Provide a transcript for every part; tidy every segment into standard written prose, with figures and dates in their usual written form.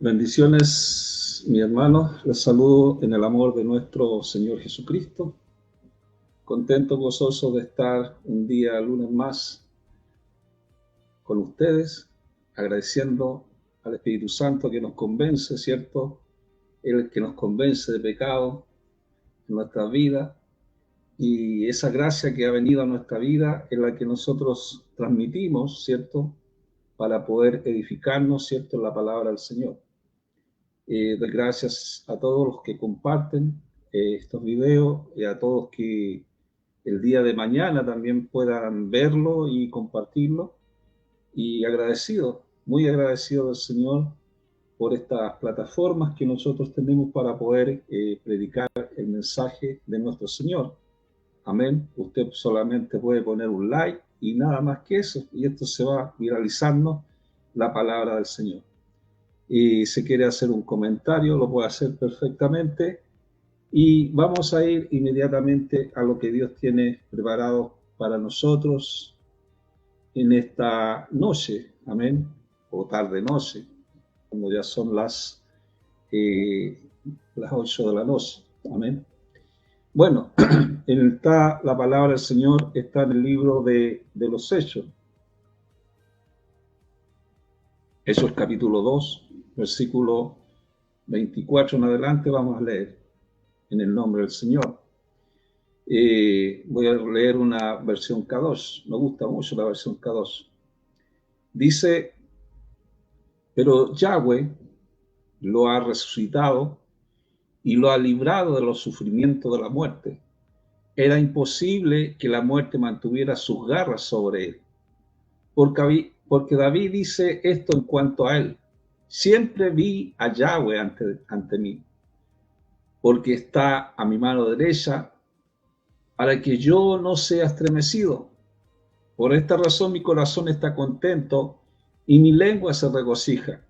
Bendiciones, mi hermano. Les saludo en el amor de nuestro Señor Jesucristo. Contento, gozoso de estar un día lunes más con ustedes, agradeciendo al Espíritu Santo que nos convence, ¿cierto? El que nos convence de pecado en nuestra vida, y esa gracia que ha venido a nuestra vida es la que nosotros transmitimos, ¿cierto? Para poder edificarnos, ¿cierto? En la palabra del Señor. Doy gracias a todos los que comparten estos videos y a todos que el día de mañana también puedan verlo y compartirlo. Y agradecido, muy agradecido del Señor por estas plataformas que nosotros tenemos para poder predicar el mensaje de nuestro Señor. Amén. Usted solamente puede poner un like y nada más que eso, y esto se va viralizando la palabra del Señor. Y si quiere hacer un comentario, lo puede hacer perfectamente. Y vamos a ir inmediatamente a lo que Dios tiene preparado para nosotros en esta noche, amén, o tarde noche, cuando ya son las 8 de la noche, amén. Bueno, la palabra del Señor está en el libro de los Hechos. Hechos capítulo 2, versículo 24 en adelante, vamos a leer en el nombre del Señor. Voy a leer una versión K2, me gusta mucho la versión K2. Dice: pero Yahweh lo ha resucitado y lo ha librado de los sufrimientos de la muerte. Era imposible que la muerte mantuviera sus garras sobre él. Porque David dice esto en cuanto a él: siempre vi a Yahweh ante mí, porque está a mi mano derecha, para que yo no sea estremecido. Por esta razón mi corazón está contento y mi lengua se regocija.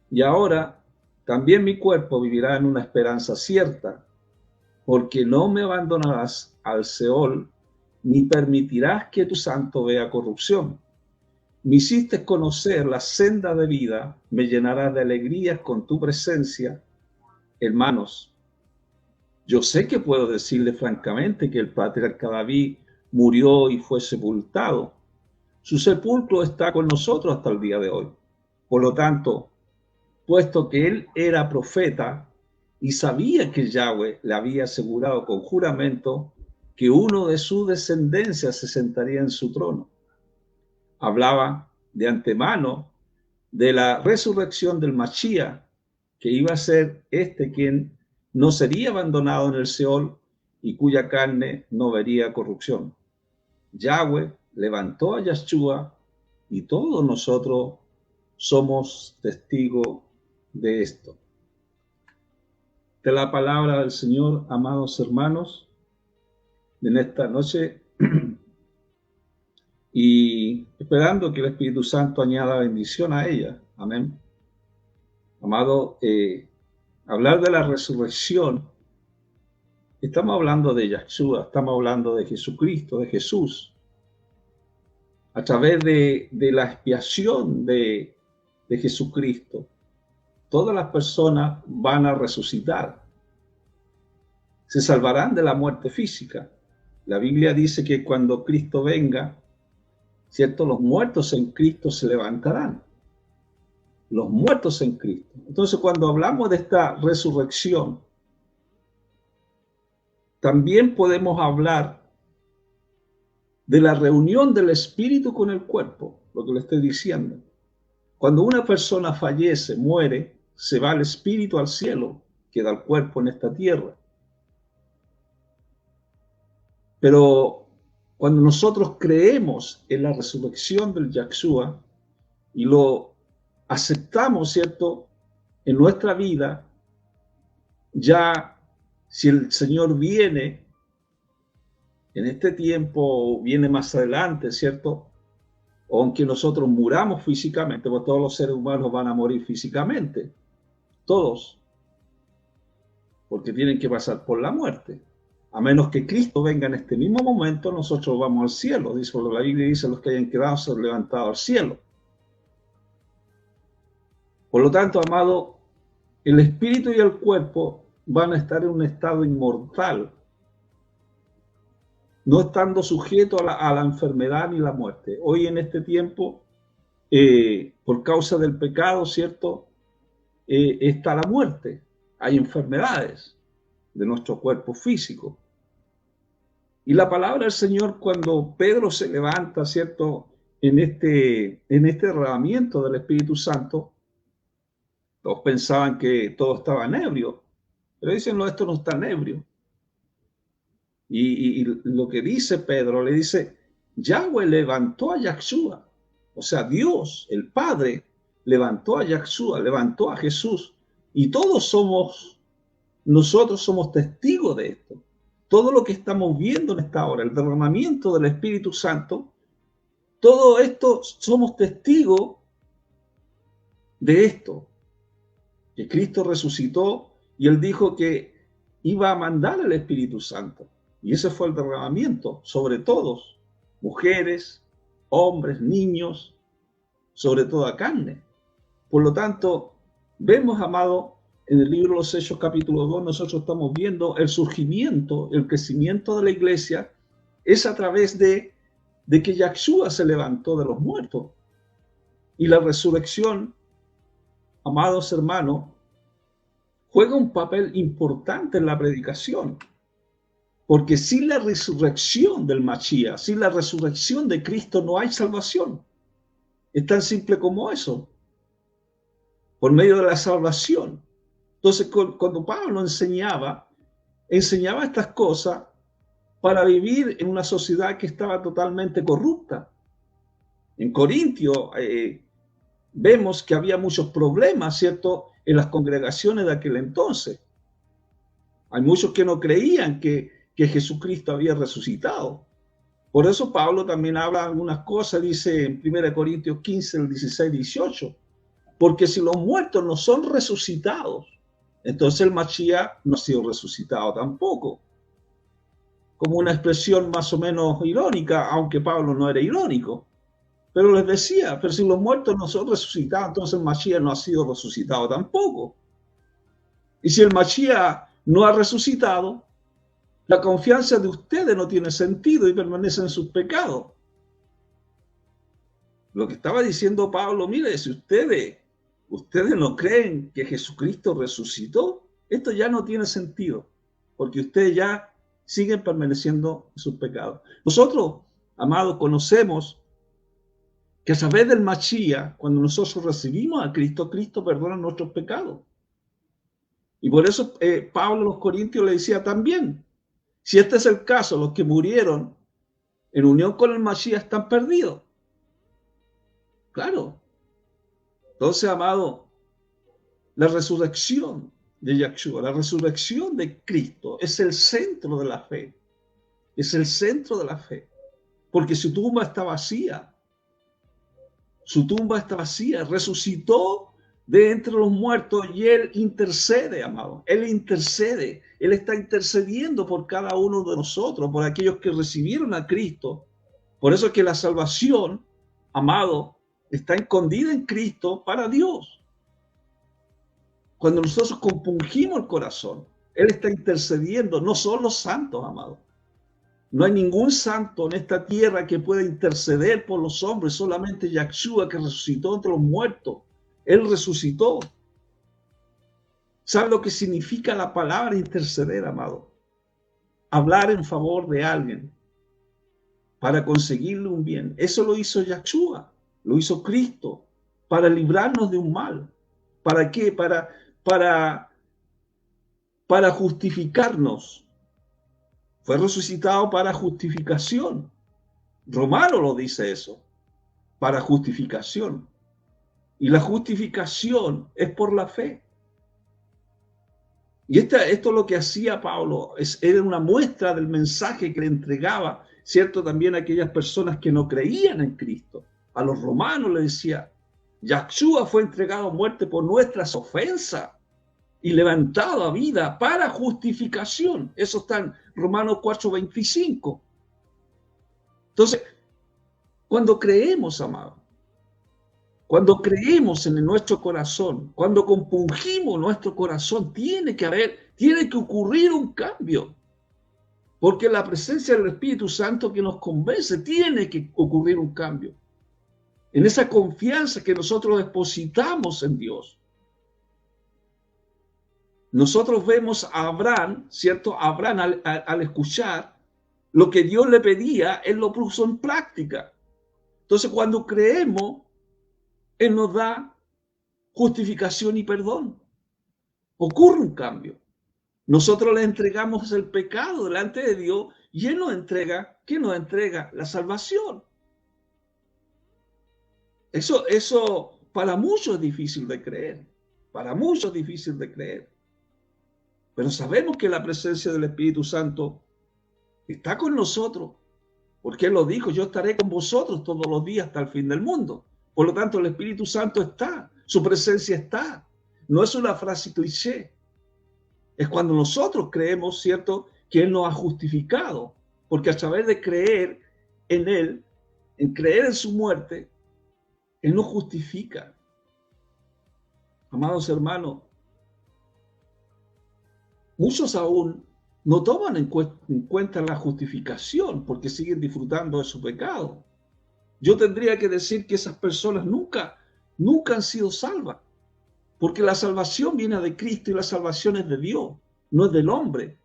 Y ahora también mi cuerpo vivirá en una esperanza cierta, porque no me abandonarás al Seol, ni permitirás que tu santo vea corrupción. Me hiciste conocer la senda de vida, me llenarás de alegrías con tu presencia. Hermanos, yo sé que puedo decirle francamente que el patriarca David murió y fue sepultado. Su sepulcro está con nosotros hasta el día de hoy. Por lo tanto, puesto que él era profeta y sabía que Yahweh le había asegurado con juramento que uno de su descendencia se sentaría en su trono, hablaba de antemano de la resurrección del Mashiach, que iba a ser quien no sería abandonado en el Seol y cuya carne no vería corrupción. Yahweh levantó a Yahshua y todos nosotros somos testigos de esto. De la palabra del Señor, amados hermanos, en esta noche, y esperando que el Espíritu Santo añada bendición a ella. Amén. Amado, hablar de la resurrección, estamos hablando de Yahshua, estamos hablando de Jesucristo, de Jesús. A través de la expiación de Jesucristo, todas las personas van a resucitar. Se salvarán de la muerte física. La Biblia dice que cuando Cristo venga, ¿cierto?, los muertos en Cristo se levantarán. Los muertos en Cristo. Entonces, cuando hablamos de esta resurrección, también podemos hablar de la reunión del espíritu con el cuerpo, lo que le estoy diciendo. Cuando una persona fallece, muere, se va el espíritu al cielo, queda el cuerpo en esta tierra. Pero cuando nosotros creemos en la resurrección del Yahshua y lo aceptamos, ¿cierto?, en nuestra vida, ya si el Señor viene en este tiempo o viene más adelante, ¿cierto?, aunque nosotros muramos físicamente, porque todos los seres humanos van a morir físicamente, todos, porque tienen que pasar por la muerte. A menos que Cristo venga en este mismo momento, nosotros vamos al cielo. Dice, la Biblia dice, los que hayan quedado ser levantados al cielo. Por lo tanto, amado, el espíritu y el cuerpo van a estar en un estado inmortal, no estando sujetos a la enfermedad ni la muerte. Hoy en este tiempo, por causa del pecado, ¿cierto? Está la muerte. Hay enfermedades de nuestro cuerpo físico. Y la palabra del Señor, cuando Pedro se levanta, ¿cierto? En este derramamiento del Espíritu Santo, todos pensaban que todo estaba ebrio, pero dicen, no, esto no está ebrio. Y lo que dice Pedro, le dice, Yahweh levantó a Yahshua, o sea, Dios, el Padre, levantó a Yahshua, levantó a Jesús, y nosotros somos testigos de esto. Todo lo que estamos viendo en esta hora, el derramamiento del Espíritu Santo, todo esto somos testigos de esto, que Cristo resucitó y Él dijo que iba a mandar el Espíritu Santo. Y ese fue el derramamiento sobre todos, mujeres, hombres, niños, sobre toda carne. Por lo tanto, vemos, amado, en el libro de los Hechos capítulo 2, nosotros estamos viendo el surgimiento, el crecimiento de la iglesia, es a través de que Yahshua se levantó de los muertos. Y la resurrección, amados hermanos, juega un papel importante en la predicación. Porque sin la resurrección del Mashiach, sin la resurrección de Cristo, no hay salvación. Es tan simple como eso. Por medio de la salvación. Entonces, cuando Pablo enseñaba estas cosas para vivir en una sociedad que estaba totalmente corrupta. En Corintio vemos que había muchos problemas, ¿cierto?, en las congregaciones de aquel entonces. Hay muchos que no creían que Jesucristo había resucitado. Por eso Pablo también habla algunas cosas, dice en 1 Corintios 15, el 16, 18, porque si los muertos no son resucitados, entonces el Mashiach no ha sido resucitado tampoco. Como una expresión más o menos irónica, aunque Pablo no era irónico. Pero les decía, pero si los muertos no son resucitados, entonces el Mashiach no ha sido resucitado tampoco. Y si el Mashiach no ha resucitado, la confianza de ustedes no tiene sentido y permanecen en sus pecados. Lo que estaba diciendo Pablo, mire, si ustedes no creen que Jesucristo resucitó, esto ya no tiene sentido, porque ustedes ya siguen permaneciendo en sus pecados. Nosotros, amados, conocemos que a través del Mashiach, cuando nosotros recibimos a Cristo, Cristo perdona nuestros pecados. Y por eso Pablo a los Corintios le decía también, si este es el caso, los que murieron en unión con el Mashiach están perdidos. Claro. Entonces, amado, la resurrección de Yahshua, la resurrección de Cristo es el centro de la fe. Es el centro de la fe. Porque su tumba está vacía. Su tumba está vacía. Resucitó de entre los muertos y Él intercede, amado. Él intercede. Él está intercediendo por cada uno de nosotros, por aquellos que recibieron a Cristo. Por eso es que la salvación, amado, está escondida en Cristo para Dios. Cuando nosotros compungimos el corazón, Él está intercediendo. No son los santos, amado. No hay ningún santo en esta tierra que pueda interceder por los hombres, solamente Yahshua, que resucitó entre los muertos. Él resucitó. ¿Sabe lo que significa la palabra interceder, amado? Hablar en favor de alguien para conseguirle un bien. Eso lo hizo Yahshua, lo hizo Cristo, para librarnos de un mal. ¿Para qué? Para justificarnos. Fue resucitado para justificación. Romano lo dice eso, para justificación. Y la justificación es por la fe. Y esto es lo que hacía Pablo, era una muestra del mensaje que le entregaba, ¿cierto? También a aquellas personas que no creían en Cristo. A los romanos le decía, Yahshua fue entregado a muerte por nuestras ofensas y levantado a vida para justificación. Eso está en Romanos 4:25. Entonces, cuando creemos, amado, Cuando creemos en nuestro corazón, cuando compungimos nuestro corazón, tiene que ocurrir un cambio. Porque la presencia del Espíritu Santo que nos convence, tiene que ocurrir un cambio. En esa confianza que nosotros depositamos en Dios. Nosotros vemos a Abraham, ¿cierto? Abraham al escuchar lo que Dios le pedía, él lo puso en práctica. Entonces, cuando creemos, Él nos da justificación y perdón. Ocurre un cambio. Nosotros le entregamos el pecado delante de Dios y Él nos entrega, ¿qué nos entrega? La salvación. Eso para muchos es difícil de creer. Para muchos es difícil de creer. Pero sabemos que la presencia del Espíritu Santo está con nosotros. Porque Él lo dijo, yo estaré con vosotros todos los días hasta el fin del mundo. Por lo tanto, el Espíritu Santo está, su presencia está. No es una frase cliché. Es cuando nosotros creemos, ¿cierto?, que Él nos ha justificado. Porque a través de creer en Él, en creer en su muerte, Él nos justifica. Amados hermanos, muchos aún no toman en cuenta la justificación porque siguen disfrutando de su pecado. Yo tendría que decir que esas personas nunca han sido salvas, porque la salvación viene de Cristo y la salvación es de Dios, no es del hombre.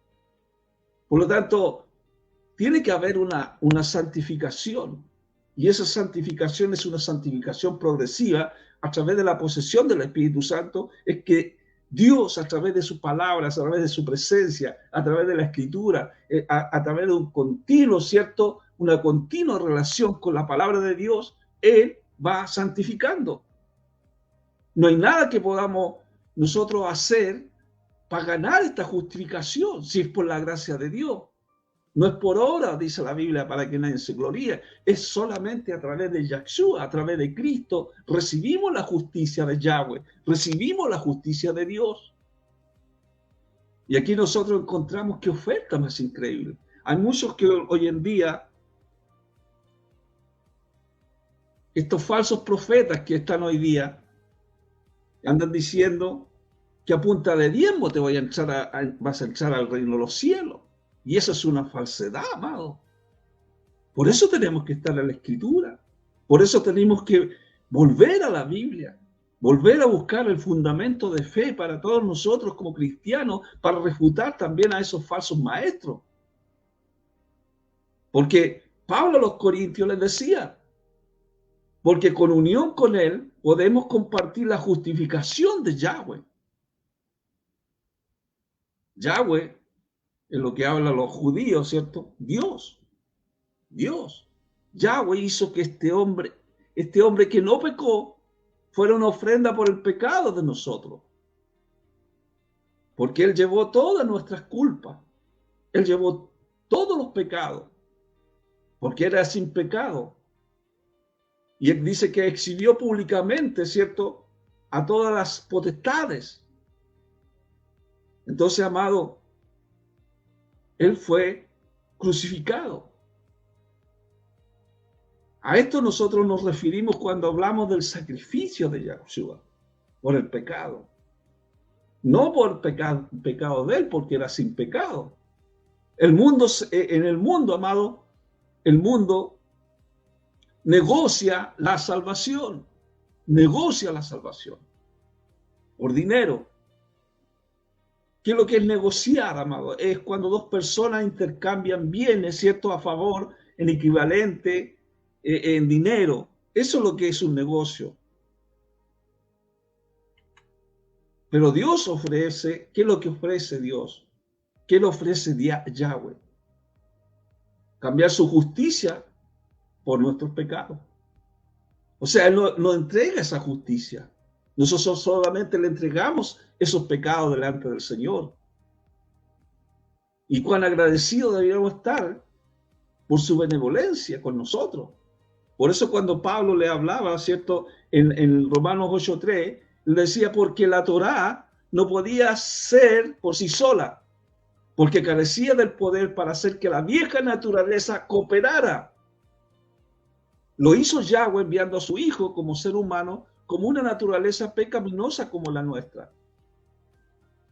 Por lo tanto, tiene que haber una santificación, y esa santificación es una santificación progresiva a través de la posesión del Espíritu Santo. Es que Dios, a través de sus palabras, a través de su presencia, a través de la Escritura, a través de un continuo, ¿cierto?, una continua relación con la palabra de Dios, Él va santificando. No hay nada que podamos nosotros hacer para ganar esta justificación, si es por la gracia de Dios. No es por obra, dice la Biblia, para que nadie se gloríe. Es solamente a través de Yahshua, a través de Cristo, recibimos la justicia de Yahweh, recibimos la justicia de Dios. Y aquí nosotros encontramos qué oferta más increíble. Hay muchos que hoy en día, estos falsos profetas que están hoy día, andan diciendo que a punta de diezmo te vas a entrar al reino de los cielos. Y eso es una falsedad, amado. Por eso tenemos que estar en la Escritura. Por eso tenemos que volver a la Biblia, volver a buscar el fundamento de fe para todos nosotros como cristianos, para refutar también a esos falsos maestros. Porque Pablo a los Corintios les decía, porque con unión con Él podemos compartir la justificación de Yahweh. Yahweh es lo que hablan los judíos, ¿cierto? Dios. Yahweh hizo que este hombre que no pecó, fuera una ofrenda por el pecado de nosotros. Porque Él llevó todas nuestras culpas. Él llevó todos los pecados. Porque era sin pecado. Y Él dice que exhibió públicamente, ¿cierto?, a todas las potestades. Entonces, amado, Él fue crucificado. A esto nosotros nos referimos cuando hablamos del sacrificio de Yahshua por el pecado. No por pecado de Él, porque era sin pecado. En el mundo, amado, el mundo negocia la salvación. Negocia la salvación por dinero. ¿Qué es lo que es negociar, amado? Es cuando dos personas intercambian bienes, ¿cierto?, a favor, en equivalente, en dinero. Eso es lo que es un negocio. Pero Dios ofrece, ¿qué es lo que ofrece Dios? ¿Qué le ofrece Yahweh? Cambiar su justicia por nuestros pecados. O sea, Él nos entrega esa justicia. Nosotros solamente le entregamos esos pecados delante del Señor. Y cuán agradecidos deberíamos estar por su benevolencia con nosotros. Por eso cuando Pablo le hablaba, ¿cierto?, en Romanos 8:3, le decía, porque la Torá no podía ser por sí sola, porque carecía del poder para hacer que la vieja naturaleza cooperara. Lo hizo Yahweh enviando a su Hijo como ser humano como una naturaleza pecaminosa como la nuestra.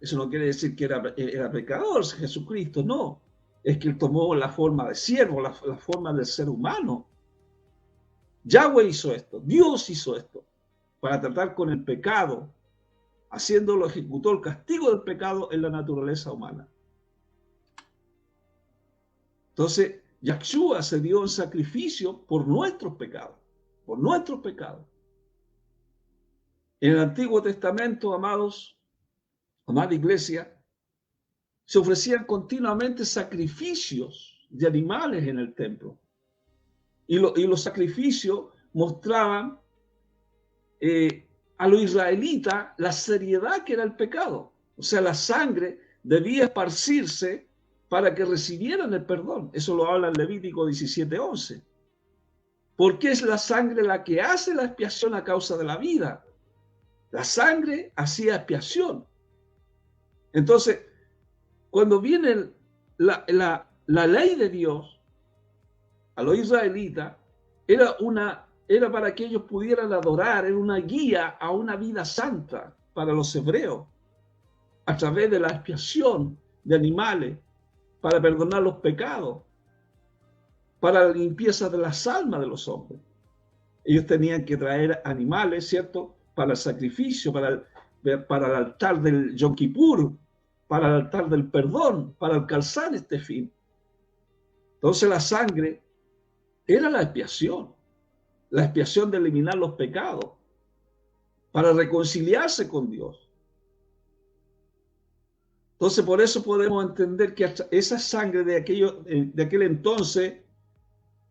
Eso no quiere decir que era pecador Jesucristo, no. Es que él tomó la forma de siervo, la forma del ser humano. Yahweh hizo esto, Dios hizo esto, para tratar con el pecado, haciéndolo, ejecutó el castigo del pecado en la naturaleza humana. Entonces, Yahshua se dio en sacrificio por nuestros pecados, por nuestros pecados. En el Antiguo Testamento, amados, amada iglesia, se ofrecían continuamente sacrificios de animales en el templo. Y los sacrificios mostraban a los israelitas la seriedad que era el pecado. O sea, la sangre debía esparcirse para que recibieran el perdón. Eso lo habla en Levítico 17:11. Porque es la sangre la que hace la expiación a causa de la vida. La sangre hacía expiación. Entonces, cuando viene la ley de Dios a los israelitas, era para que ellos pudieran adorar, era una guía a una vida santa para los hebreos, a través de la expiación de animales, para perdonar los pecados, para la limpieza de las almas de los hombres. Ellos tenían que traer animales, ¿cierto?, para el sacrificio, para el altar del Yom Kippur, para el altar del perdón, para alcanzar este fin. Entonces la sangre era la expiación de eliminar los pecados, para reconciliarse con Dios. Entonces por eso podemos entender que esa sangre de aquel entonces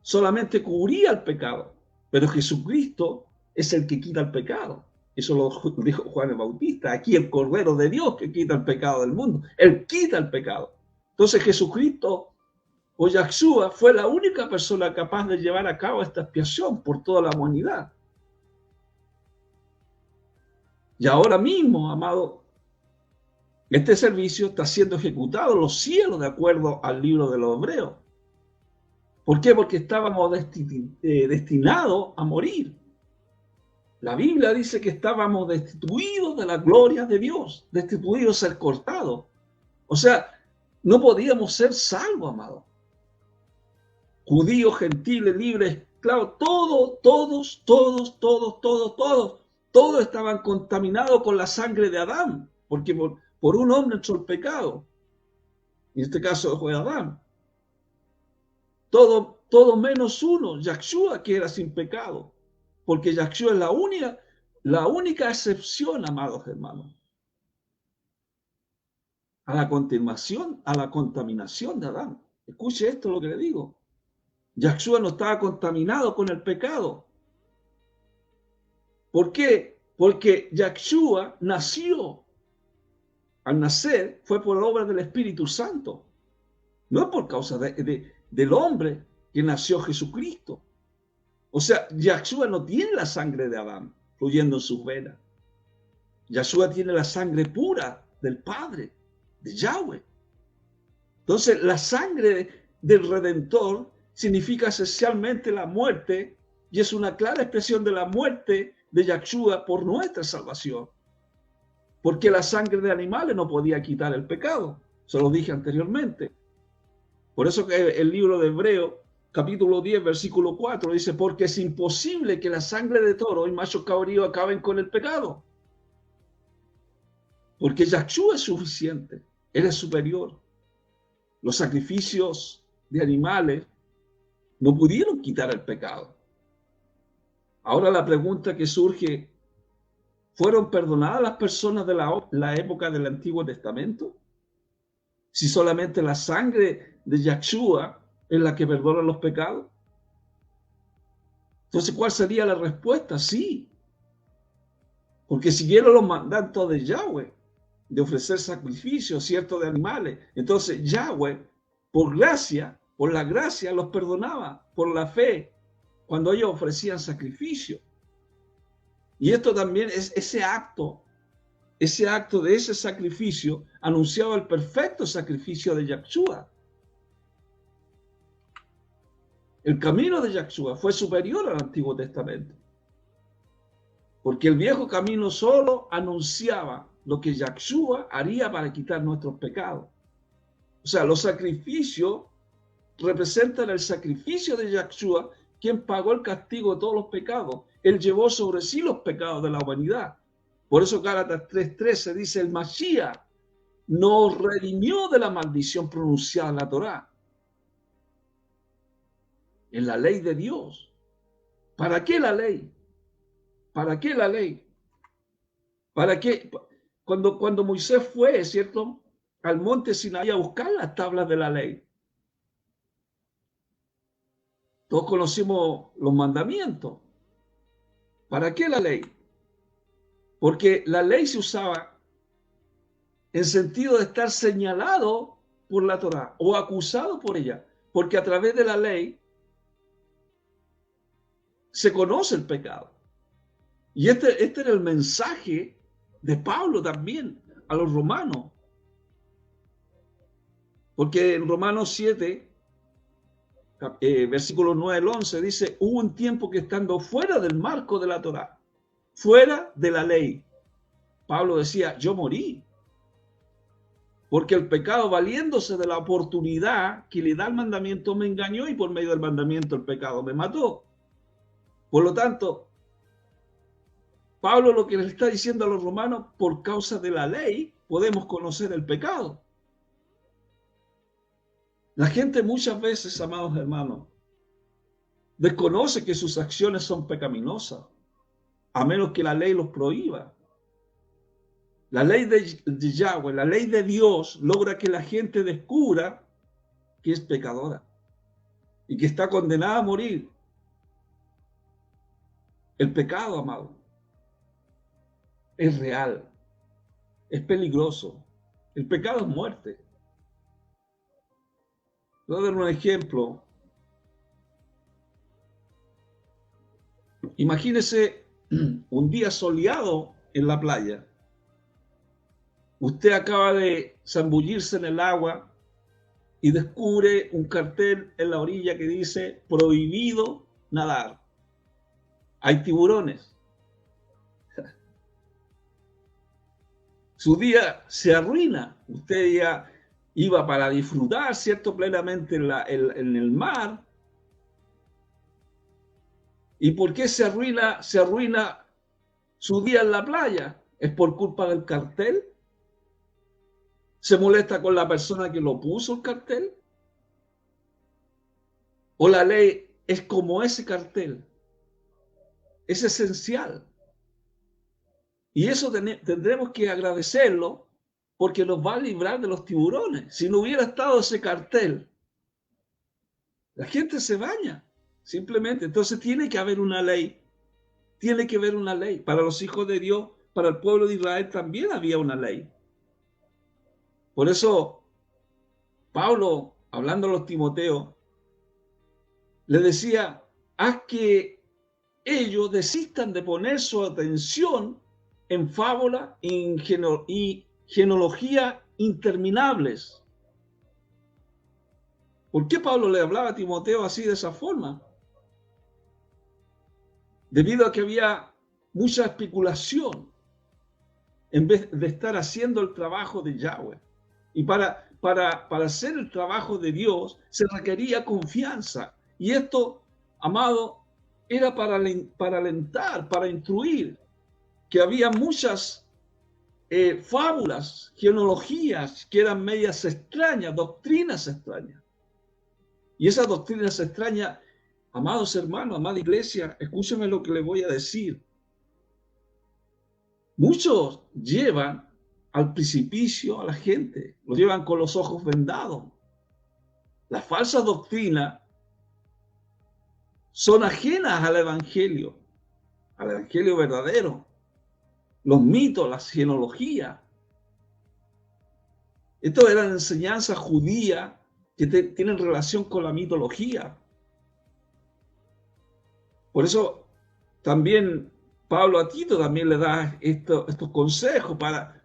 solamente cubría el pecado, pero Jesucristo es el que quita el pecado. Eso lo dijo Juan el Bautista, aquí el Cordero de Dios que quita el pecado del mundo. Él quita el pecado. Entonces Jesucristo o Yahshua fue la única persona capaz de llevar a cabo esta expiación por toda la humanidad. Y ahora mismo, amado, este servicio está siendo ejecutado en los cielos de acuerdo al libro de los Hebreos. ¿Por qué? Porque estábamos destinados a morir. La Biblia dice que estábamos destituidos de la gloria de Dios, destituidos, ser cortados. O sea, no podíamos ser salvos, amado. Judíos, gentiles, libres, esclavos, todos estaban contaminados con la sangre de Adán, porque por un hombre entró el pecado. En este caso fue Adán. Todo menos uno, Yahshua, que era sin pecado. Porque Yahshua es la única excepción, amados hermanos, a la contaminación de Adán. Escuche esto lo que le digo. Yahshua no estaba contaminado con el pecado. ¿Por qué? Porque Yahshua nació. Al nacer fue por obra del Espíritu Santo. No es por causa del hombre que nació Jesucristo. O sea, Yahshua no tiene la sangre de Adán fluyendo en sus venas. Yahshua tiene la sangre pura del Padre, de Yahweh. Entonces, la sangre del Redentor significa esencialmente la muerte y es una clara expresión de la muerte de Yahshua por nuestra salvación. Porque la sangre de animales no podía quitar el pecado. Se lo dije anteriormente. Por eso que el libro de Hebreos, capítulo 10, versículo 4, dice, porque es imposible que la sangre de toro y macho cabrío acaben con el pecado. Porque Yahshua es suficiente, Él es superior. Los sacrificios de animales no pudieron quitar el pecado. Ahora la pregunta que surge, ¿fueron perdonadas las personas de la época del Antiguo Testamento? Si solamente la sangre de Yahshua es la que perdona los pecados. Entonces, ¿cuál sería la respuesta? Sí. Porque siguieron los mandatos de Yahweh, de ofrecer sacrificios, ¿cierto?, de animales. Entonces, Yahweh, por la gracia, los perdonaba, por la fe, cuando ellos ofrecían sacrificio. Y esto también es ese acto de ese sacrificio anunciaba el perfecto sacrificio de Yahshua. El camino de Yahshua fue superior al Antiguo Testamento. Porque el viejo camino solo anunciaba lo que Yahshua haría para quitar nuestros pecados. O sea, los sacrificios representan el sacrificio de Yahshua, quien pagó el castigo de todos los pecados. Él llevó sobre sí los pecados de la humanidad. Por eso Gálatas 3:13 dice, el Mashiach nos redimió de la maldición pronunciada en la Torá, en la ley de Dios. ¿Para qué la ley? ¿Para qué la ley? ¿Para qué? Cuando Moisés fue, ¿cierto?, al monte Sinaí a buscar las tablas de la ley. Todos conocimos los mandamientos. ¿Para qué la ley? Porque la ley se usaba en sentido de estar señalado por la Torá o acusado por ella. Porque a través de la ley se conoce el pecado. Y este era el mensaje de Pablo también a los romanos. Porque en Romanos 7, versículos 9 al 11, dice, hubo un tiempo que estando fuera del marco de la Torá, fuera de la ley, Pablo decía, yo morí. Porque el pecado, valiéndose de la oportunidad que le da el mandamiento, me engañó y por medio del mandamiento el pecado me mató. Por lo tanto, Pablo lo que le está diciendo a los romanos, por causa de la ley, podemos conocer el pecado. La gente muchas veces, amados hermanos, desconoce que sus acciones son pecaminosas, a menos que la ley los prohíba. La ley de Yahweh, la ley de Dios, logra que la gente descubra que es pecadora y que está condenada a morir. El pecado, amado, es real, es peligroso. El pecado es muerte. Voy a dar un ejemplo. Imagínese un día soleado en la playa. Usted acaba de zambullirse en el agua y descubre un cartel en la orilla que dice prohibido nadar. Hay tiburones. Su día se arruina. Usted ya iba para disfrutar, ¿cierto?, plenamente en el mar. ¿Y por qué se arruina su día en la playa? ¿Es por culpa del cartel? ¿Se molesta con la persona que lo puso el cartel? ¿O la ley es como ese cartel? Es esencial. Y eso tendremos que agradecerlo porque nos va a librar de los tiburones. Si no hubiera estado ese cartel, la gente se baña, simplemente. Entonces tiene que haber una ley. Tiene que haber una ley. Para los hijos de Dios, para el pueblo de Israel también había una ley. Por eso, Pablo, hablando a los Timoteos, le decía, haz que ellos desistan de poner su atención en fábula y genealogía interminables. ¿Por qué Pablo le hablaba a Timoteo así, de esa forma? Debido a que había mucha especulación en vez de estar haciendo el trabajo de Yahweh. Y para hacer el trabajo de Dios se requería confianza. Y esto, amado, era para alentar, para instruir, que había muchas fábulas, genealogías que eran medias extrañas, doctrinas extrañas. Y esas doctrinas extrañas, amados hermanos, amada iglesia, escúchenme lo que les voy a decir. Muchos llevan al precipicio a la gente, los llevan con los ojos vendados. Las falsas doctrinas son ajenas al evangelio verdadero. Los mitos, las genealogías. Esto eran enseñanzas judías que tienen relación con la mitología. Por eso también Pablo a Tito también le da estos consejos para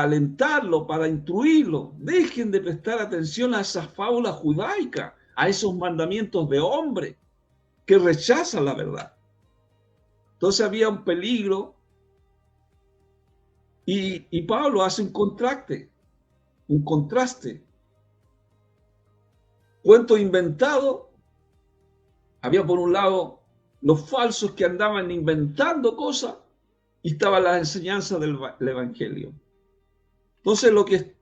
alentarlo, para instruirlo. Dejen de prestar atención a esas fábulas judaicas, a esos mandamientos de hombre que rechazan la verdad. Entonces había un peligro y Pablo hace un contraste. Cuento inventado. Había por un lado los falsos que andaban inventando cosas y estaban las enseñanzas del Evangelio. Entonces lo que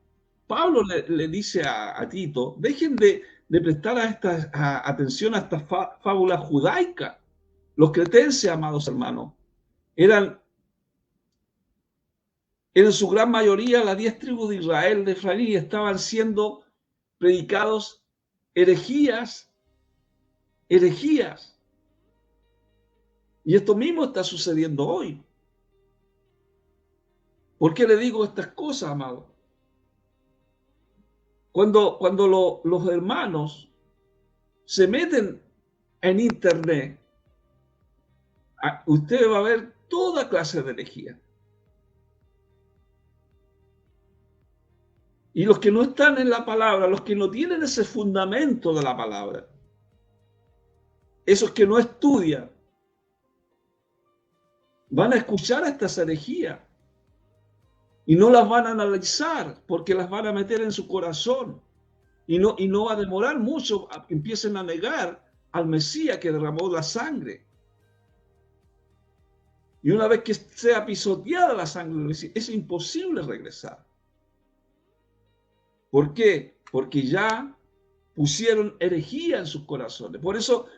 Pablo le dice a Tito, dejen de prestar atención a estas fábulas judaicas. Los cretenses, amados hermanos, eran en su gran mayoría las 10 tribus de Israel, de Efraín, y estaban siendo predicados herejías. Y esto mismo está sucediendo hoy. ¿Por qué le digo estas cosas, amado? Cuando los hermanos se meten en internet, usted va a ver toda clase de herejía. Y los que no están en la palabra, los que no tienen ese fundamento de la palabra, esos que no estudian, van a escuchar estas herejías y no las van a analizar porque las van a meter en su corazón y no va a demorar mucho a que empiecen a negar al Mesías que derramó la sangre. Y una vez que sea pisoteada la sangre del Mesías, es imposible regresar. ¿Por qué? Porque ya pusieron herejía en sus corazones. Por eso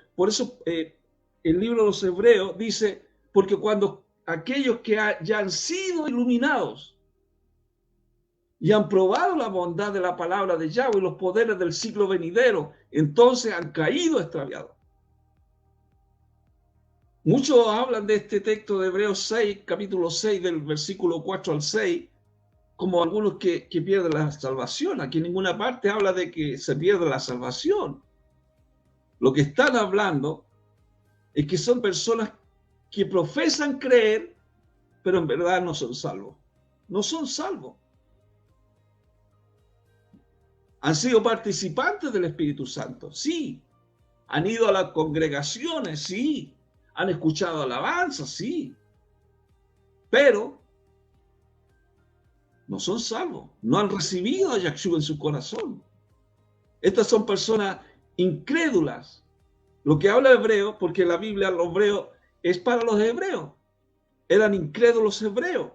el libro de los Hebreos dice, porque cuando aquellos que ya han sido iluminados y han probado la bondad de la palabra de Yahweh y los poderes del siglo venidero, entonces han caído extraviados. Muchos hablan de este texto de Hebreos 6, capítulo 6, del versículo 4 al 6, como algunos que pierden la salvación. Aquí en ninguna parte habla de que se pierde la salvación. Lo que están hablando es que son personas que profesan creer, pero en verdad no son salvos. No son salvos. Han sido participantes del Espíritu Santo, sí. Han ido a las congregaciones, sí. Han escuchado alabanzas, sí. Pero no son salvos. No han recibido a Yahshua en su corazón. Estas son personas incrédulas. Lo que habla hebreo, porque la Biblia, los hebreos, es para los hebreos. Eran incrédulos hebreos.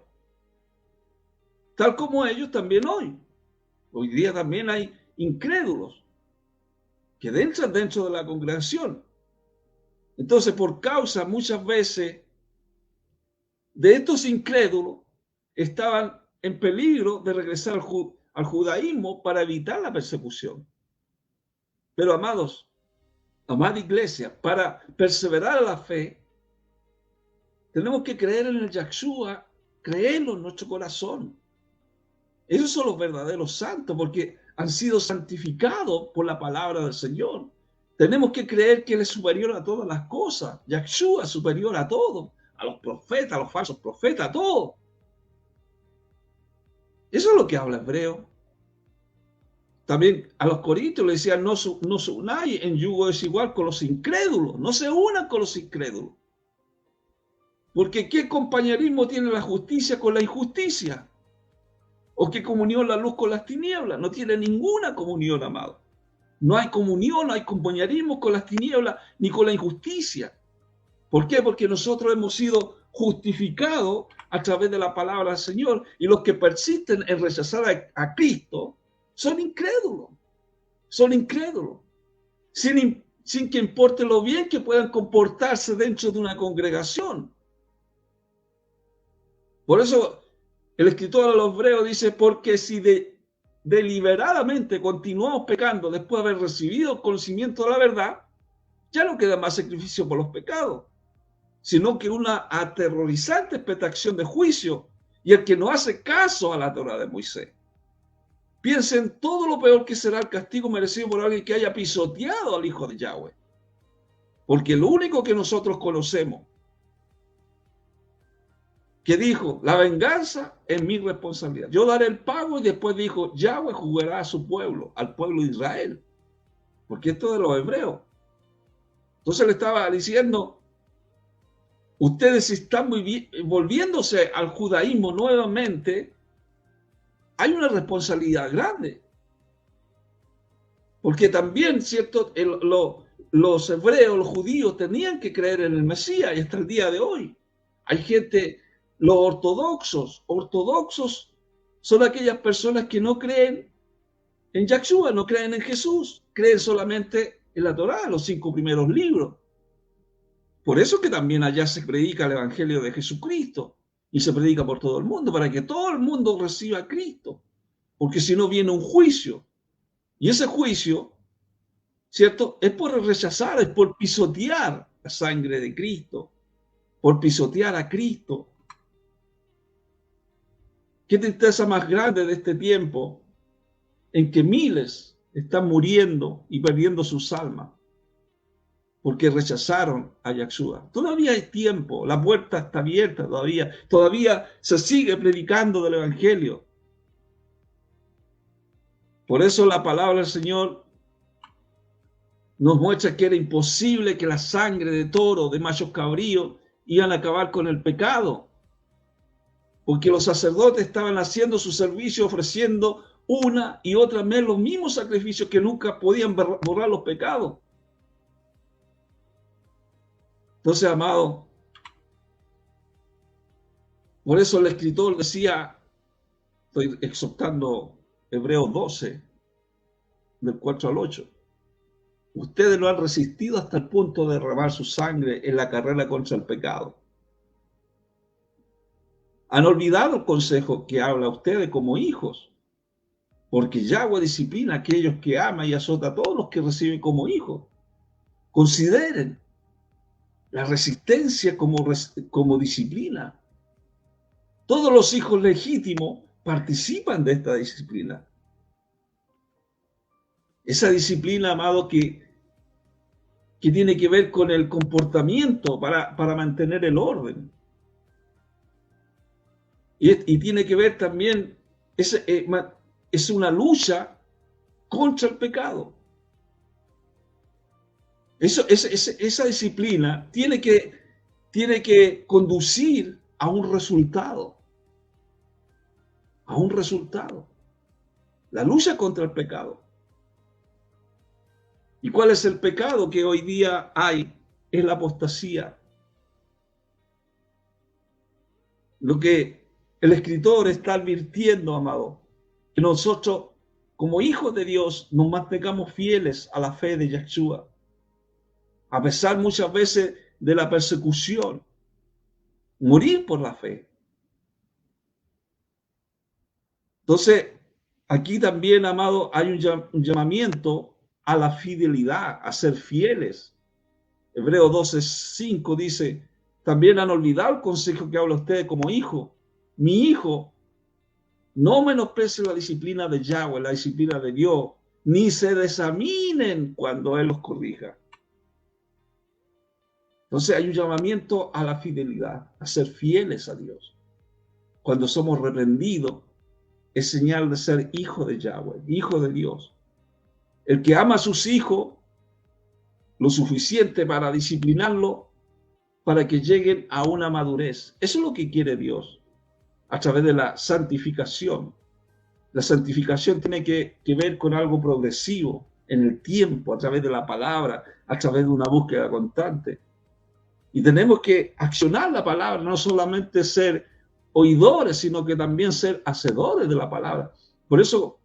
Tal como ellos también hoy. Hoy día también hay incrédulos que entran dentro de la congregación. Entonces, por causa muchas veces de estos incrédulos, estaban en peligro de regresar al judaísmo para evitar la persecución. Pero, amados, amada iglesia, para perseverar en la fe, tenemos que creer en el Yahshua, creerlo en nuestro corazón. Esos son los verdaderos santos, porque han sido santificados por la palabra del Señor. Tenemos que creer que Él es superior a todas las cosas. Yahshua es superior a todo, a los profetas, a los falsos profetas, a todo. Eso es lo que habla Hebreo. También a los corintios le decían, no se unáis en yugo desigual con los incrédulos, no se unan con los incrédulos. Porque ¿qué compañerismo tiene la justicia con la injusticia? ¿O qué comunión la luz con las tinieblas? No tiene ninguna comunión, amado. No hay comunión, no hay compañerismo con las tinieblas ni con la injusticia. ¿Por qué? Porque nosotros hemos sido justificados a través de la palabra del Señor, y los que persisten en rechazar a Cristo son incrédulos. Son incrédulos. Sin que importe lo bien que puedan comportarse dentro de una congregación. Por eso el escritor a los Hebreos dice, porque si deliberadamente continuamos pecando después de haber recibido conocimiento de la verdad, ya no queda más sacrificio por los pecados, sino que una aterrorizante expectación de juicio, y el que no hace caso a la Torá de Moisés. Piensen todo lo peor que será el castigo merecido por alguien que haya pisoteado al Hijo de Yahweh. Porque lo único que nosotros conocemos, que dijo, la venganza es mi responsabilidad. Yo daré el pago, y después dijo, Yahweh jugará a su pueblo, al pueblo de Israel. Porque esto de los hebreos. Entonces le estaba diciendo, ustedes están volviéndose al judaísmo nuevamente, hay una responsabilidad grande. Porque también, ¿cierto? Los hebreos, los judíos tenían que creer en el Mesías y hasta el día de hoy. Hay gente, los ortodoxos son aquellas personas que no creen en Yahshua, no creen en Jesús, creen solamente en la Torá, los 5 primeros libros. Por eso que también allá se predica el Evangelio de Jesucristo y se predica por todo el mundo, para que todo el mundo reciba a Cristo, porque si no viene un juicio. Y ese juicio, ¿cierto? Es por rechazar, es por pisotear la sangre de Cristo, por pisotear a Cristo. ¿Qué tristeza más grande de este tiempo en que miles están muriendo y perdiendo sus almas porque rechazaron a Yahshua? Todavía hay tiempo, la puerta está abierta todavía se sigue predicando del Evangelio. Por eso la palabra del Señor nos muestra que era imposible que la sangre de toro, de machos cabríos, iban a acabar con el pecado. Porque los sacerdotes estaban haciendo su servicio, ofreciendo una y otra vez los mismos sacrificios que nunca podían borrar los pecados. Entonces, amado, por eso el escritor decía, estoy exhortando Hebreos 12, del 4 al 8, ustedes lo han resistido hasta el punto de derramar su sangre en la carrera contra el pecado. Han olvidado el consejo que habla a ustedes como hijos, porque Yahweh disciplina a aquellos que ama y azota a todos los que reciben como hijos. Consideren la resistencia como disciplina. Todos los hijos legítimos participan de esta disciplina. Esa disciplina, amado, que tiene que ver con el comportamiento para mantener el orden. Y tiene que ver también, es una lucha contra el pecado. Esa disciplina tiene que conducir a un resultado. A un resultado. La lucha contra el pecado. ¿Y cuál es el pecado que hoy día hay? Es la apostasía. Lo que el escritor está advirtiendo, amado, que nosotros, como hijos de Dios, nos mantengamos fieles a la fe de Yahshua, a pesar muchas veces de la persecución, morir por la fe. Entonces, aquí también, amado, hay un llamamiento a la fidelidad, a ser fieles. Hebreos 12:5 dice, también han olvidado el consejo que habla usted como hijo. Mi hijo, no menosprecie la disciplina de Yahweh, la disciplina de Dios, ni se desaminen cuando Él los corrija. Entonces hay un llamamiento a la fidelidad, a ser fieles a Dios. Cuando somos reprendidos, es señal de ser hijo de Yahweh, hijo de Dios. El que ama a sus hijos lo suficiente para disciplinarlo, para que lleguen a una madurez. Eso es lo que quiere Dios, a través de la santificación. La santificación tiene que ver con algo progresivo, en el tiempo, a través de la palabra, a través de una búsqueda constante. Y tenemos que accionar la palabra, no solamente ser oidores, sino que también ser hacedores de la palabra. Por eso,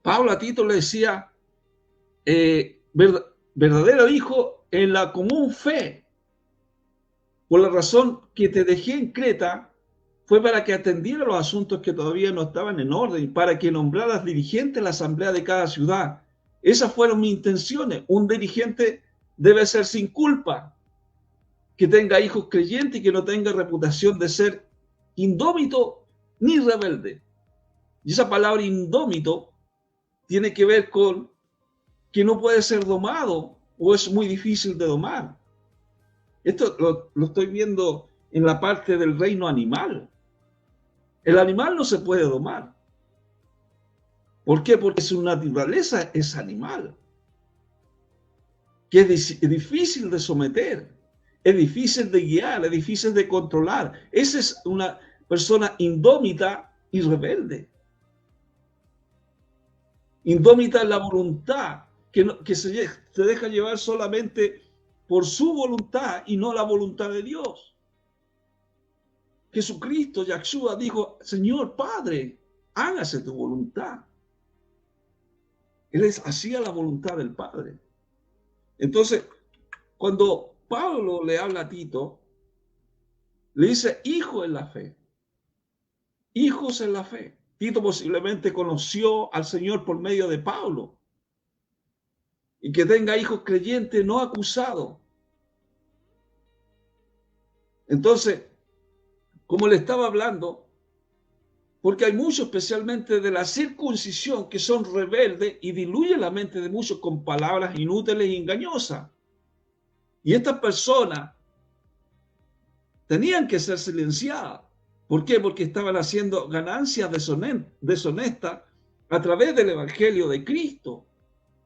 Pablo a Tito le decía, verdadero hijo en la común fe. Por la razón que te dejé en Creta, fue para que atendiera los asuntos que todavía no estaban en orden, para que nombraras dirigente en la asamblea de cada ciudad. Esas fueron mis intenciones. Un dirigente debe ser sin culpa, que tenga hijos creyentes y que no tenga reputación de ser indómito ni rebelde. Y esa palabra indómito tiene que ver con que no puede ser domado o es muy difícil de domar. Esto lo estoy viendo en la parte del reino animal. El animal no se puede domar. ¿Por qué? Porque su naturaleza es animal, que es difícil de someter. es difícil de guiar, es difícil de controlar. Esa es una persona indómita y rebelde. Indómita en la voluntad, que se deja llevar solamente por su voluntad y no la voluntad de Dios. Jesucristo, Yahshua, dijo: Señor Padre, hágase tu voluntad. Él hacía la voluntad del Padre. Entonces, cuando Pablo le habla a Tito, le dice hijo en la fe. Hijos en la fe. Tito posiblemente conoció al Señor por medio de Pablo. Y que tenga hijos creyentes no acusados. Entonces, como le estaba hablando, porque hay muchos, especialmente de la circuncisión, que son rebeldes y diluyen la mente de muchos con palabras inútiles y engañosas. Y estas personas tenían que ser silenciadas. ¿Por qué? Porque estaban haciendo ganancias deshonestas a través del Evangelio de Cristo.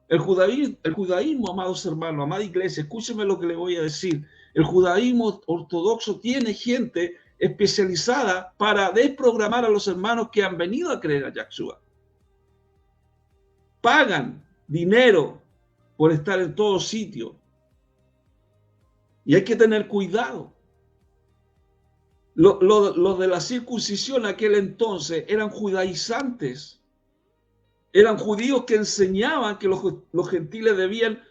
El judaísmo, amados hermanos, amada iglesia, escúchenme lo que le voy a decir. El judaísmo ortodoxo tiene gente especializada para desprogramar a los hermanos que han venido a creer a Yahshua. Pagan dinero por estar en todo sitio. Y hay que tener cuidado. Los de la circuncisión en aquel entonces eran judaizantes. Eran judíos que enseñaban que los gentiles debían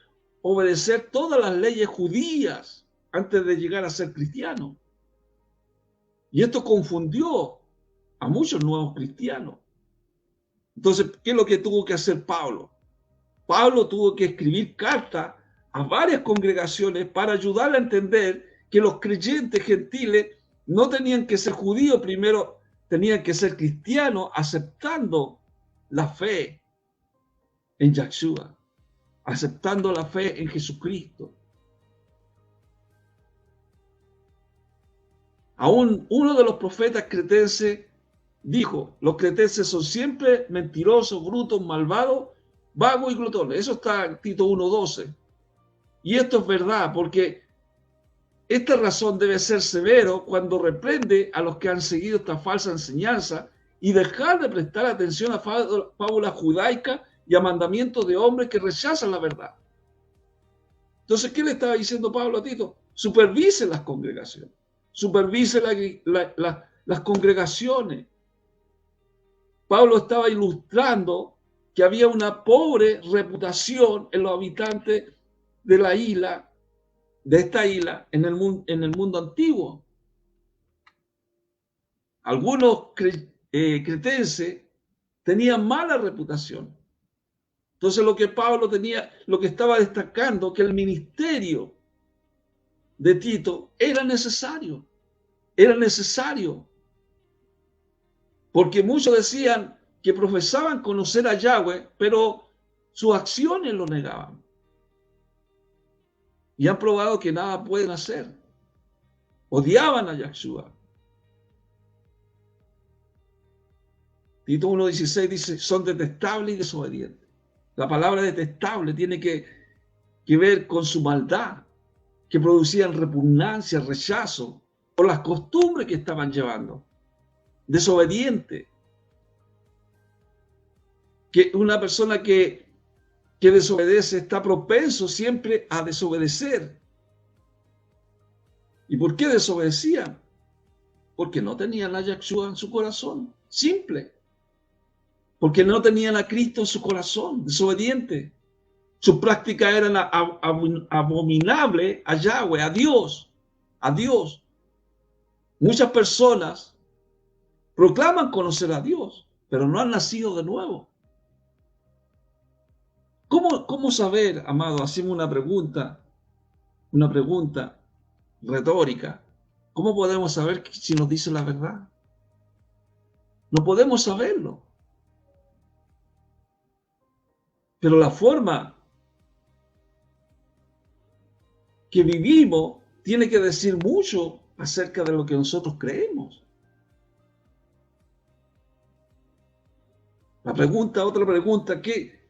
obedecer todas las leyes judías antes de llegar a ser cristianos. Y esto confundió a muchos nuevos cristianos. Entonces, ¿qué es lo que tuvo que hacer Pablo? Pablo tuvo que escribir cartas a varias congregaciones para ayudar a entender que los creyentes gentiles no tenían que ser judíos, primero tenían que ser cristianos, aceptando la fe en Yahshua, aceptando la fe en Jesucristo. Aún uno de los profetas cretenses dijo: los cretenses son siempre mentirosos, brutos, malvados, vagos y glotones. Eso está en Tito 1:12. Y esto es verdad, porque esta razón debe ser severo cuando reprende a los que han seguido esta falsa enseñanza y dejar de prestar atención a fábulas judaicas y a mandamientos de hombres que rechazan la verdad. Entonces, ¿qué le estaba diciendo Pablo a Tito? Supervise las congregaciones, supervise las congregaciones. Pablo estaba ilustrando que había una pobre reputación en los habitantes de la isla, de esta isla, en el mundo antiguo. Algunos cretenses tenían mala reputación. Entonces lo que Pablo tenía, lo que estaba destacando, que el ministerio de Tito era necesario. Porque muchos decían que profesaban conocer a Yahweh, pero sus acciones lo negaban. Y han probado que nada pueden hacer. Odiaban a Yahshua. Tito 1:16 dice: son detestables y desobedientes. La palabra detestable tiene que ver con su maldad, que producían repugnancia, rechazo, por las costumbres que estaban llevando. Desobediente. Que una persona que desobedece está propenso siempre a desobedecer. ¿Y por qué desobedecían? Porque no tenían a Yahshua en su corazón. Simple. Porque no tenían a Cristo en su corazón. Desobediente. Sus prácticas eran abominables a Yahweh, a Dios. A Dios. Muchas personas proclaman conocer a Dios, pero no han nacido de nuevo. ¿Cómo saber, amado? Hacemos una pregunta retórica. ¿Cómo podemos saber si nos dice la verdad? No podemos saberlo. Pero la forma que vivimos tiene que decir mucho acerca de lo que nosotros creemos. Otra pregunta, ¿qué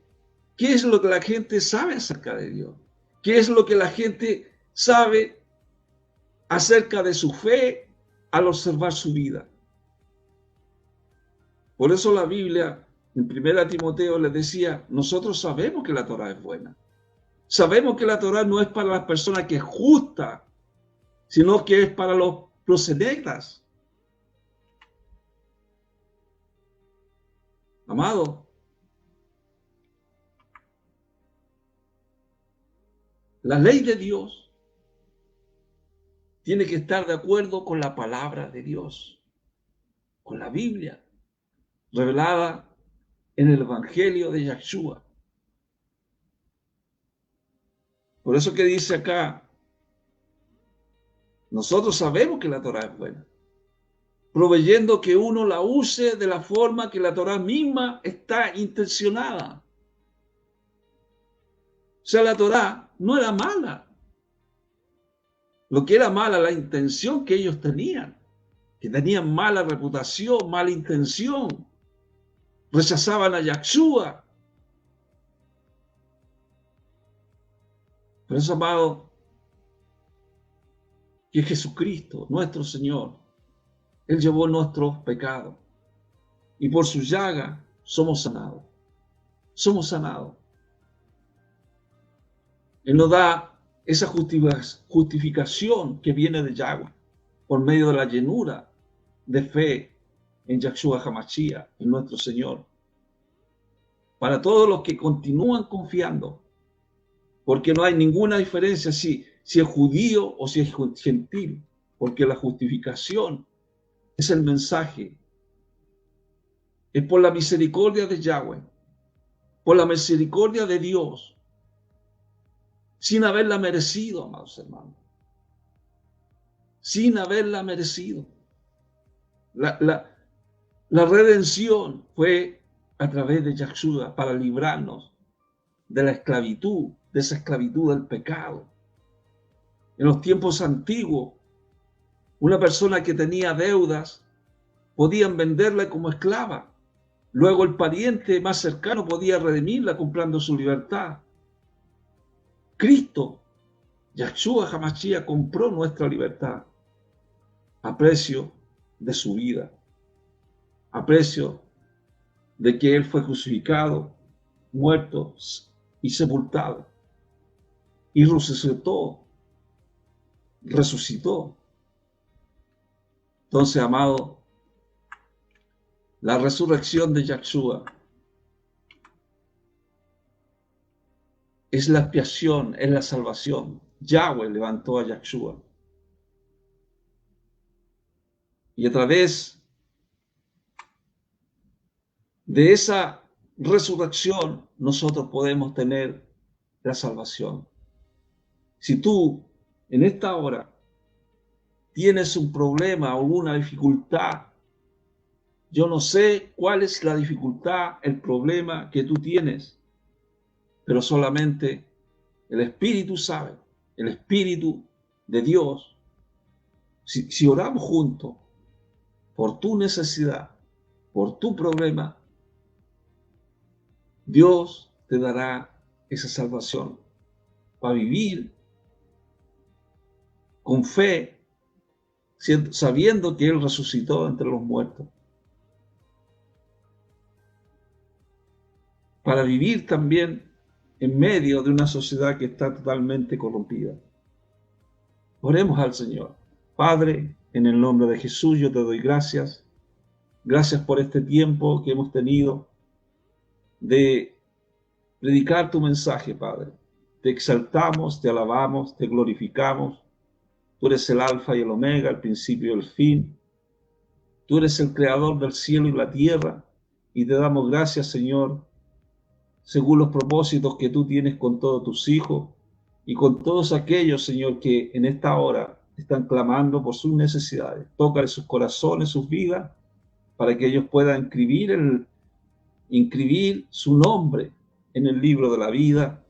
es lo que la gente sabe acerca de Dios? ¿Qué es lo que la gente sabe acerca de su fe al observar su vida. Por eso la Biblia en 1 Timoteo le decía, nosotros sabemos que la Torá es buena. Sabemos que la Torá no es para las personas que es justa, sino que es para los prosenetas. Amado, la ley de Dios tiene que estar de acuerdo con la palabra de Dios, con la Biblia, revelada en el Evangelio de Yahshua. Por eso que dice acá, nosotros sabemos que la Torá es buena, proveyendo que uno la use de la forma que la Torá misma está intencionada. O sea, la Torá no era mala. Lo que era mala, la intención que ellos tenían, que tenían mala reputación, mala intención. Rechazaban a Yahshua. Por eso, amado, que Jesucristo, nuestro Señor, Él llevó nuestros pecados. Y por su llaga somos sanados. Somos sanados. Él nos da esa justificación que viene de Yahweh, por medio de la llenura de fe en Yahshua HaMashiach, en nuestro Señor. Para todos los que continúan confiando, porque no hay ninguna diferencia si es judío o si es gentil, porque la justificación es el mensaje. Es por la misericordia de Yahweh, por la misericordia de Dios, sin haberla merecido, amados hermanos. Sin haberla merecido. La redención fue a través de Yahshua para librarnos de la esclavitud, de esa esclavitud del pecado. En los tiempos antiguos, una persona que tenía deudas podían venderla como esclava. Luego el pariente más cercano podía redimirla comprando su libertad. Cristo, Yahshua HaMashiach, compró nuestra libertad a precio de su vida, a precio de que Él fue crucificado, muerto y sepultado, y resucitó. Entonces, amado, la resurrección de Yahshua es la expiación, es la salvación. Yahweh levantó a Yahshua. Y a través de esa resurrección nosotros podemos tener la salvación. Si tú en esta hora tienes un problema o una dificultad, yo no sé cuál es la dificultad, el problema que tú tienes, pero solamente el Espíritu sabe, el Espíritu de Dios. Si oramos juntos por tu necesidad, por tu problema, Dios te dará esa salvación para vivir con fe, sabiendo que Él resucitó entre los muertos. Para vivir también en medio de una sociedad que está totalmente corrompida. Oremos al Señor. Padre, en el nombre de Jesús yo te doy gracias. Gracias por este tiempo que hemos tenido de predicar tu mensaje, Padre. Te exaltamos, te alabamos, te glorificamos. Tú eres el alfa y el omega, el principio y el fin. Tú eres el creador del cielo y la tierra. Y te damos gracias, Señor, según los propósitos que tú tienes con todos tus hijos y con todos aquellos, Señor, que en esta hora están clamando por sus necesidades. Tócale sus corazones, sus vidas, para que ellos puedan inscribir su nombre en el libro de la vida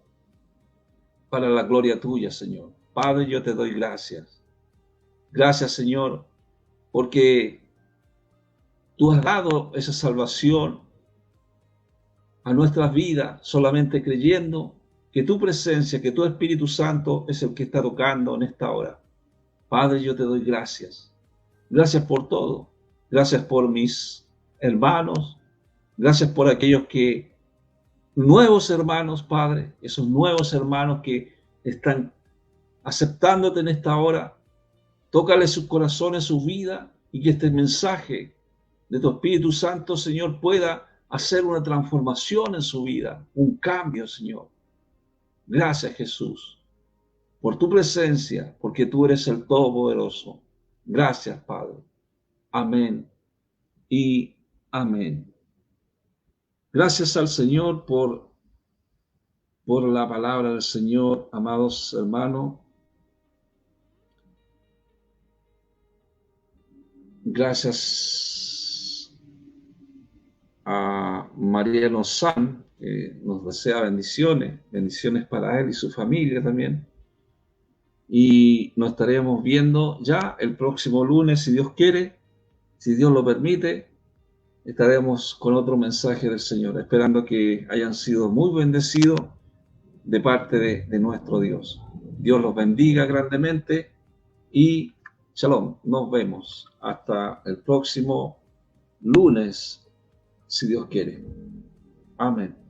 para la gloria tuya, Señor. Padre, yo te doy gracias. Gracias, Señor, porque tú has dado esa salvación a nuestras vidas solamente creyendo que tu presencia, que tu Espíritu Santo es el que está tocando en esta hora. Padre, yo te doy gracias. Gracias por todo. Gracias por mis hermanos. Gracias por aquellos nuevos hermanos, Padre, esos nuevos hermanos que están aceptándote en esta hora. Tócale sus corazones, su vida, y que este mensaje de tu Espíritu Santo, Señor, pueda hacer una transformación en su vida, un cambio, Señor. Gracias, Jesús, por tu presencia, porque tú eres el Todopoderoso. Gracias, Padre. Amén y amén. Gracias al Señor por la palabra del Señor, amados hermanos. Gracias a Mariano San, que nos desea bendiciones para él y su familia también. Y nos estaremos viendo ya el próximo lunes, si Dios quiere, si Dios lo permite, estaremos con otro mensaje del Señor, esperando que hayan sido muy bendecidos de parte de nuestro Dios. Dios los bendiga grandemente y shalom, nos vemos hasta el próximo lunes, si Dios quiere. Amén.